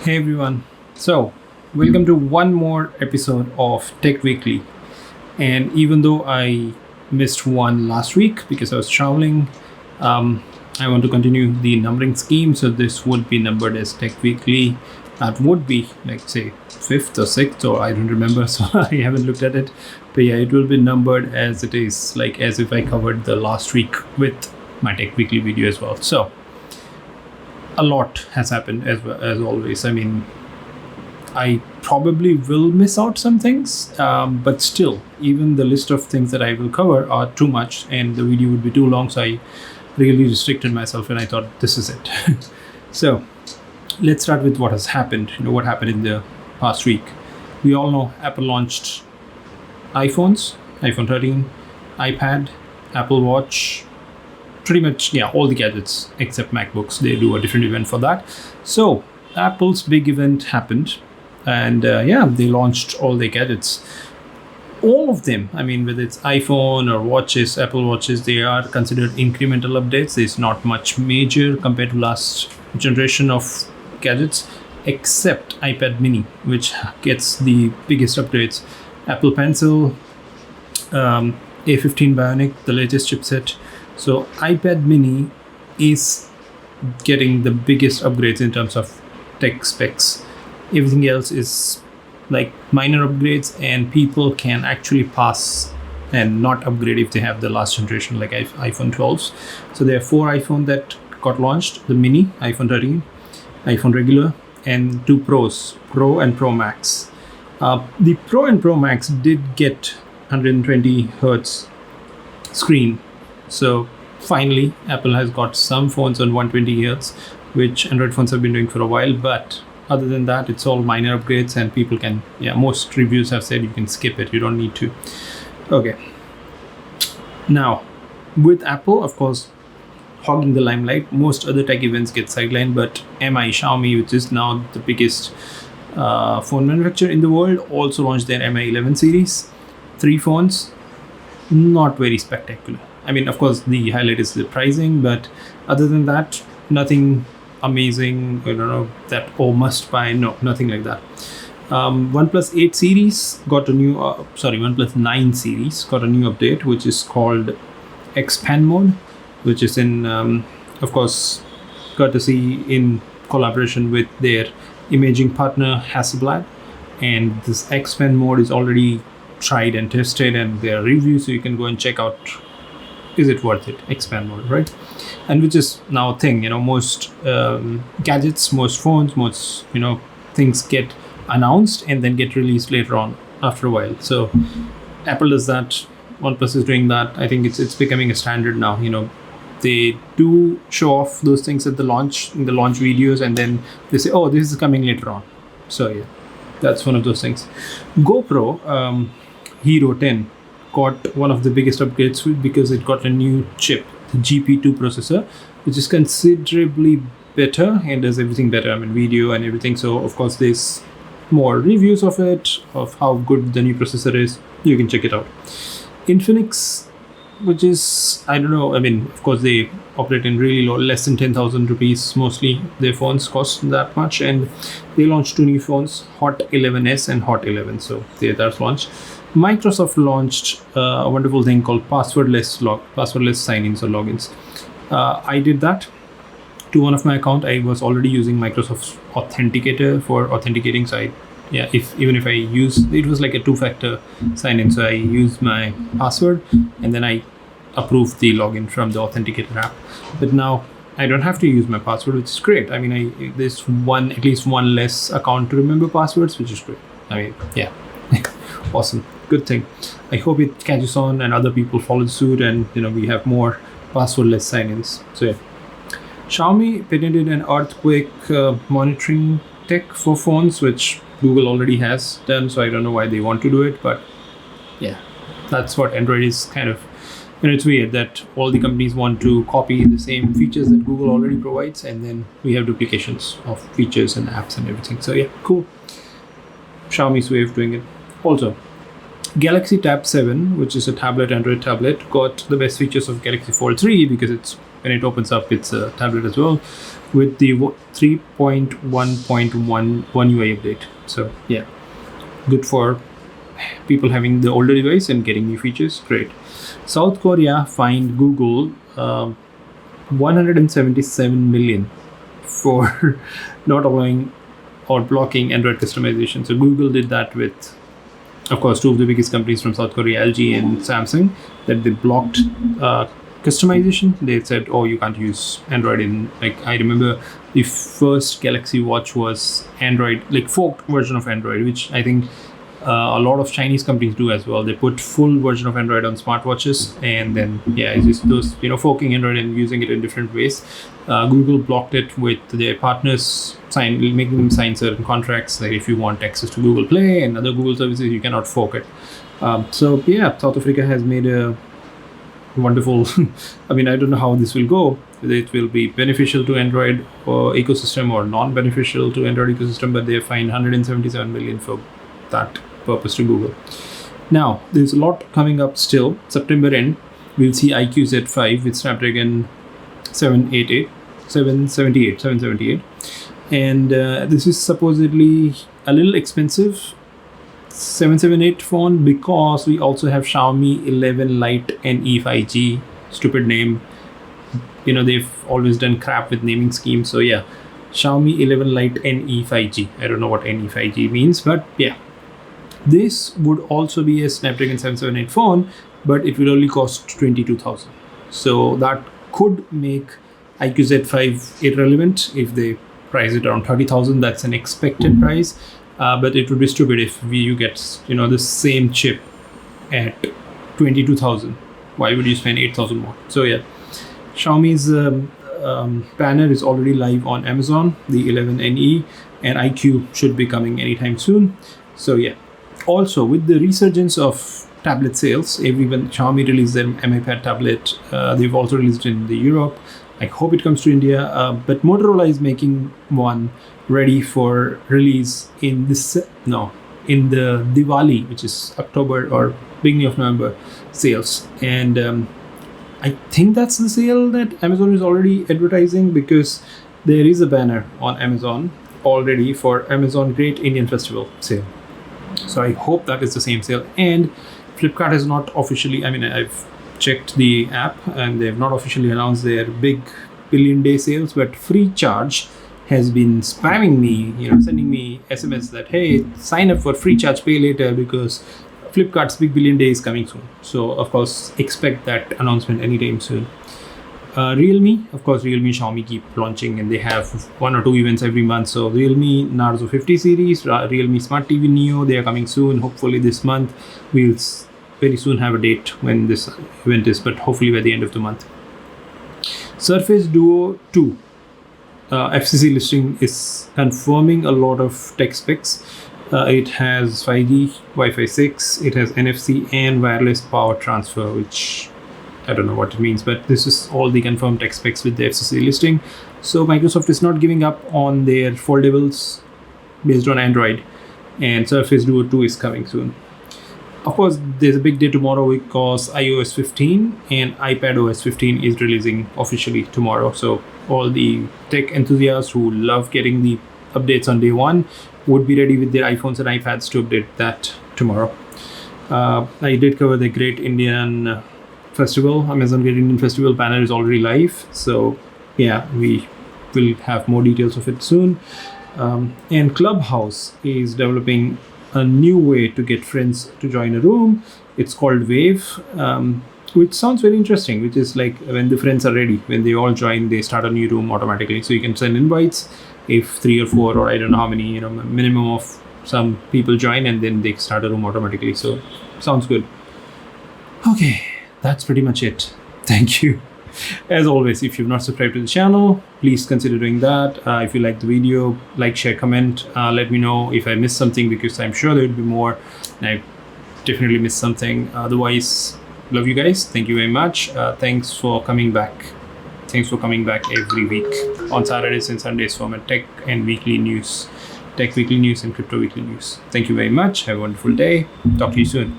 Hey everyone. So, welcome to one more episode of Tech Weekly. And even though I missed one last week because I was traveling, I want to continue the numbering scheme. So, this would be numbered as Tech Weekly. That would be, like, say, fifth or sixth, or I don't remember. So, I haven't looked at it. But yeah, it will be numbered as it is, like as if I covered the last week with my Tech Weekly video as well. So, a lot has happened as always. I mean, I probably will miss out some things, but still, even the list of things that I will cover are too much, and the video would be too long. So I really restricted myself, and I thought this is it. So let's start with what has happened. What happened in the past week. We all know Apple launched iPhones, iPhone 13, iPad, Apple Watch. Pretty much, yeah, all the gadgets except MacBooks. They do a different event for that. So Apple's big event happened, and they launched all the gadgets. All of them, I mean, whether it's iPhone or watches, Apple Watches, they are considered incremental updates. There's not much major compared to last generation of gadgets, except iPad Mini, which gets the biggest upgrades. Apple Pencil, A15 Bionic, the latest chipset. So iPad Mini is getting the biggest upgrades in terms of tech specs. Everything else is like minor upgrades, and people can actually pass and not upgrade if they have the last generation, like iPhone 12s. So there are 4 iPhone that got launched: the Mini, iPhone 13, iPhone regular, and 2 Pros, Pro and Pro Max. The Pro and Pro Max did get 120 hertz screen. So finally, Apple has got some phones on 120 Hz, which Android phones have been doing for a while. But other than that, it's all minor upgrades, and people can, most reviews have said you can skip it. You don't need to. Okay. Now, with Apple, of course, hogging the limelight, most other tech events get sidelined, but Xiaomi, which is now the biggest phone manufacturer in the world, also launched their Mi 11 series. 3 phones, not very spectacular. I mean, of course, the highlight is the pricing, but other than that, nothing amazing. I don't know that must buy. No, nothing like that. OnePlus 8 series got a new. OnePlus 9 series got a new update, which is called Xpan Mode, which is in, of course, courtesy in collaboration with their imaging partner Hasselblad, and this Xpan Mode is already tried and tested, and there are reviews, so you can go and check out. Is it worth it? Xpan Mode, right? And which is now a thing. Most gadgets, most phones, most things get announced and then get released later on after a while. So Apple does that. OnePlus is doing that. I think it's becoming a standard now. They do show off those things at the launch, in the launch videos, and then they say, "Oh, this is coming later on." So yeah, that's one of those things. GoPro Hero 10 got one of the biggest upgrades because it got a new chip, the GP2 processor, which is considerably better and does everything better. I mean, video and everything. So of course, there's more reviews of it, of how good the new processor is. You can check it out. Infinix, which is, I don't know, I mean, of course, they operate in really low, less than 10,000 rupees. Mostly their phones cost that much, and they launched 2 new phones, Hot 11s and Hot 11. So that's launched. Microsoft launched a wonderful thing called passwordless sign-ins or logins. I did that to one of my account. I was already using Microsoft's Authenticator for authenticating. So even if I use, it was like a 2-factor sign-in. So I use my password, and then I approve the login from the Authenticator app. But now I don't have to use my password, which is great. I mean, there's at least one less account to remember passwords, which is great. I mean, yeah, awesome. Good thing. I hope it catches on and other people follow suit, and we have more passwordless sign-ins. So yeah. Xiaomi patented an earthquake monitoring tech for phones, which Google already has done. So I don't know why they want to do it, but yeah, that's what Android is kind of. It's weird that all the companies want to copy the same features that Google already provides, and then we have duplications of features and apps and everything. So yeah, cool. Xiaomi's way of doing it. Also, Galaxy Tab 7, which is a Android tablet, got the best features of Galaxy Fold 3 because when it opens up, it's a tablet as well. with the 3.1.11 UI update. So yeah, good for people having the older device and getting new features. Great. South Korea fined Google 177 million for not allowing or blocking Android customization. So Google did that with, of course, two of the biggest companies from South Korea, LG and Samsung, that they blocked customization. They said, oh, you can't use Android in, like, I remember the first Galaxy Watch was Android, like forked version of Android, which I think a lot of Chinese companies do as well. They put full version of Android on smartwatches, and then it's just those, forking Android and using it in different ways. Google blocked it with their partners, making them sign certain contracts. Like if you want access to Google Play and other Google services, you cannot fork it. South Africa has made a wonderful. I mean, I don't know how this will go. Whether it will be beneficial to Android or ecosystem or non-beneficial to Android ecosystem, but they fined 177 million for that purpose to Google. Now, there's a lot coming up still. September end, we'll see iQOO Z5 with Snapdragon 778, and this is supposedly a little expensive 778 phone, because we also have Xiaomi 11 Lite NE 5G. Stupid name. They've always done crap with naming schemes. So yeah, Xiaomi 11 Lite NE 5G. I don't know what NE 5G means, but yeah. This would also be a Snapdragon 778 phone, but it will only cost 22,000. So that could make iQOO Z5 irrelevant if they price it around 30,000. That's an expected price, but it would be stupid if you get the same chip at 22,000. Why would you spend 8,000 more? So yeah, Xiaomi's banner is already live on Amazon, the 11NE, and iQOO should be coming anytime soon. So yeah. Also, with the resurgence of tablet sales, Xiaomi released their Mi Pad tablet. They've also released it in Europe. I hope it comes to India. But Motorola is making one ready for release in the Diwali, which is October or beginning of November sales. And I think that's the sale that Amazon is already advertising, because there is a banner on Amazon already for Amazon Great Indian Festival sale. So I hope that is the same sale. And Flipkart has not officially, I've checked the app and they've not officially announced their big billion day sales, but FreeCharge has been spamming me, sending me SMS that, hey, sign up for FreeCharge, pay later, because Flipkart's big billion day is coming soon. So of course, expect that announcement anytime soon. Realme, Xiaomi keep launching, and they have 1 or 2 events every month. So Realme Narzo 50 series, Realme Smart TV Neo, they are coming soon. Hopefully this month. We'll very soon have a date when this event is, but hopefully by the end of the month. Surface Duo 2 FCC listing is confirming a lot of tech specs. It has 5G, Wi-Fi 6, it has NFC and wireless power transfer, which I don't know what it means, but this is all the confirmed tech specs with the FCC listing. So Microsoft is not giving up on their foldables based on Android, and Surface Duo 2 is coming soon. Of course, there's a big day tomorrow because iOS 15 and iPadOS 15 is releasing officially tomorrow. So all the tech enthusiasts who love getting the updates on day one would be ready with their iPhones and iPads to update that tomorrow. I did cover the Great Indian Festival. Amazon Great Indian Festival banner is already live. So yeah, we will have more details of it soon. And Clubhouse is developing a new way to get friends to join a room. It's called Wave, which sounds very interesting, which is like when the friends are ready, when they all join, they start a new room automatically. So you can send invites if 3 or 4 or I don't know how many, minimum of some people join, and then they start a room automatically. So sounds good. Okay, that's pretty much it. Thank you. As always, if you've not subscribed to the channel, please consider doing that. If you like the video, like, share, comment. Let me know if I missed something, because I'm sure there will be more and I definitely missed something. Otherwise, love you guys. Thank you very much. Thanks for coming back. Thanks for coming back every week on Saturdays and Sundays for my tech and weekly news, tech weekly news and crypto weekly news. Thank you very much. Have a wonderful day. Talk to you soon.